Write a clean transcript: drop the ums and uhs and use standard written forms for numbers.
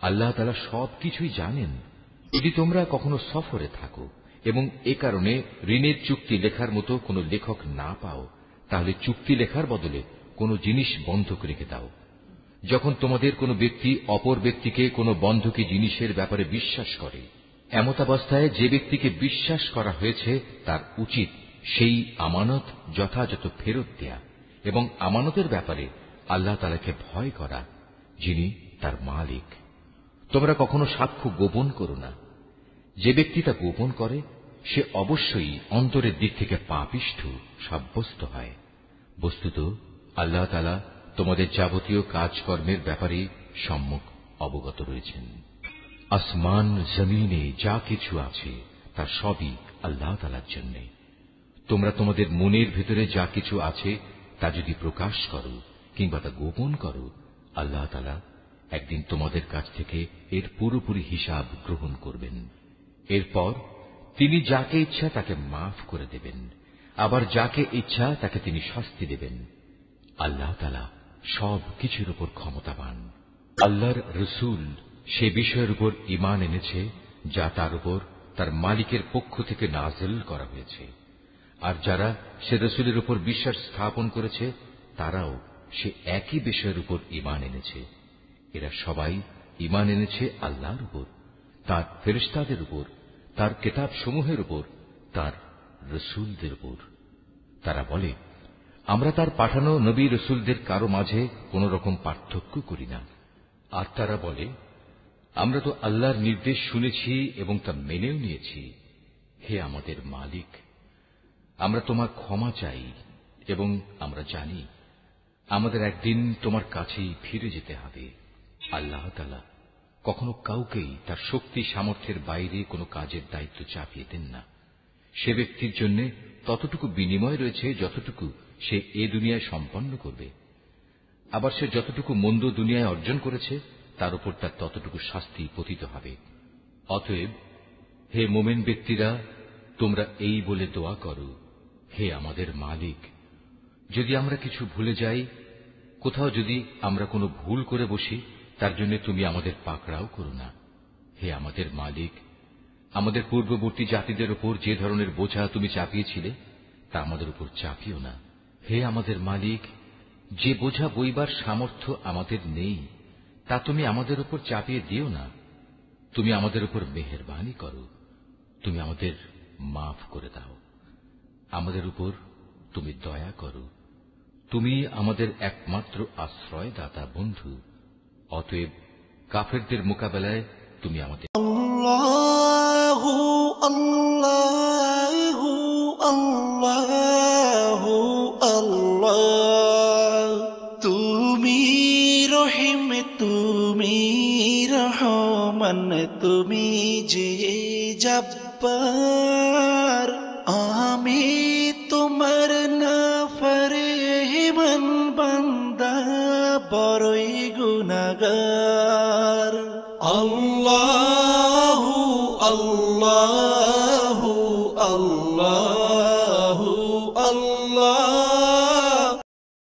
আল্লাহ তাআলা সবকিছুই জানেন। যদি তোমরা কখনো সফরে থাকো এবং এ কারণে ঋণের চুক্তি লেখার মতো কোনো লেখক না পাও, তাহলে চুক্তি লেখার বদলে কোনো জিনিস বন্ধক রেখে দাও। যখন তোমাদের কোনো ব্যক্তি অপর ব্যক্তিকে কোনো বন্ধকি জিনিসের ব্যাপারে বিশ্বাস করে, এমতাবস্থায় যে ব্যক্তিকে বিশ্বাস করা হয়েছে তার উচিত সেই আমানত যথাযথ ফেরত দেয়া এবং আমানতের ব্যাপারে আল্লাহ তাআলাকে ভয় করা, যিনি তার মালিক। তোমরা কখনো সাক্ষ্য গোপন করো না। যে ব্যক্তি তা গোপন করে সে অবশ্যই অন্তরের দিক থেকে পাপিষ্ঠ সাব্যস্ত হয়। বস্তুত আল্লাহ তাআলা তোমাদের যাবতীয় কাজকর্মের ব্যাপারে সম্যক অবগত রয়েছেন। আসমান জমিনে যা কিছু আছে তা সবই আল্লাহ তাআলার জন্য। তোমরা তোমাদের মনের ভেতরে যা কিছু আছে তা যদি প্রকাশ করো কিংবা তা গোপন করো, আল্লাহ তাআলা একদিন তোমাদের কাছ থেকে এর পুরোপুরি হিসাব গ্রহণ করবেন। এরপর তিনি যাকে ইচ্ছা তাকে মাফ করে দেবেন, আবার যাকে ইচ্ছা তাকে তিনি শাস্তি দেবেন। আল্লাহ তাআলা সব কিছুর উপর ক্ষমতাবান। আল্লাহর রসুল সে বিষয়ের উপর ঈমান এনেছে যা তার উপর তার মালিকের পক্ষ থেকে নাযিল করা হয়েছে, আর যারা সে রসুলের উপর বিশ্বাস স্থাপন করেছে তারাও সে একই বিষয়ের উপর ঈমান এনেছে। এরা সবাই ঈমান এনেছে আল্লাহর উপর, তার ফেরেশতাদের উপর, তার কিতাব সমূহের উপর, তার রসুলদের উপর। তারা বলে, আমরা তার পাঠানো নবী রসুলদের কারো মাঝে কোন রকম পার্থক্য করি না। আর তারা বলে, আমরা তো আল্লাহর নির্দেশ শুনেছি এবং তা মেনেও নিয়েছি। হে আমাদের মালিক, আমরা তোমার ক্ষমা চাই এবং আমরা জানি আমাদের একদিন তোমার কাছেই ফিরে যেতে হবে। আল্লাহ তাআলা কখনো কাউকেই তার শক্তি সামর্থ্যের বাইরে কোনো কাজের দায়িত্ব চাপিয়ে দেন না। সে ব্যক্তির জন্য ততটুকু বিনিময় রয়েছে যতটুকু সে এ দুনিয়ায় সম্পন্ন করবে, আবার সে যতটুকু মন্দ দুনিয়ায় অর্জন করেছে তার উপর তার ততটুকু শাস্তি পতিত হবে। অতএব হে মোমেন ব্যক্তিরা, তোমরা এই বলে দোয়া করো, হে আমাদের মালিক, যদি আমরা কিছু ভুলে যাই, কোথাও যদি আমরা কোনো ভুল করে বসি, তার জন্য তুমি আমাদের পাকড়াও করো না। হে আমাদের মালিক, আমাদের পূর্ববর্তী জাতিদের উপর যে ধরনের বোঝা তুমি চাপিয়েছিলে তা আমাদের উপর চাপিও না। হে আমাদের মালিক, যে বোঝা বইবার সামর্থ্য আমাদের নেই তা তুমি আমাদের উপর চাপিয়ে দিও না। তুমি আমাদের উপর মেহেরবানি করো, তুমি আমাদের মাফ করে দাও, আমাদের উপর তুমি দয়া করো। তুমি আমাদের একমাত্র আশ্রয়দাতা বন্ধু। অতএব কাফেরদের মোকাবেলায় তুমি আমাদের আল্লাহু আল্লাহু আল্লাহু আল্লাহ, তুমি রহিম, তুমি রহমান, তুমি যে জব্বার, আমি তোমার নাফরমান বান্দা, বড়ই গুনাহগার। আল্লাহু আল্লাহ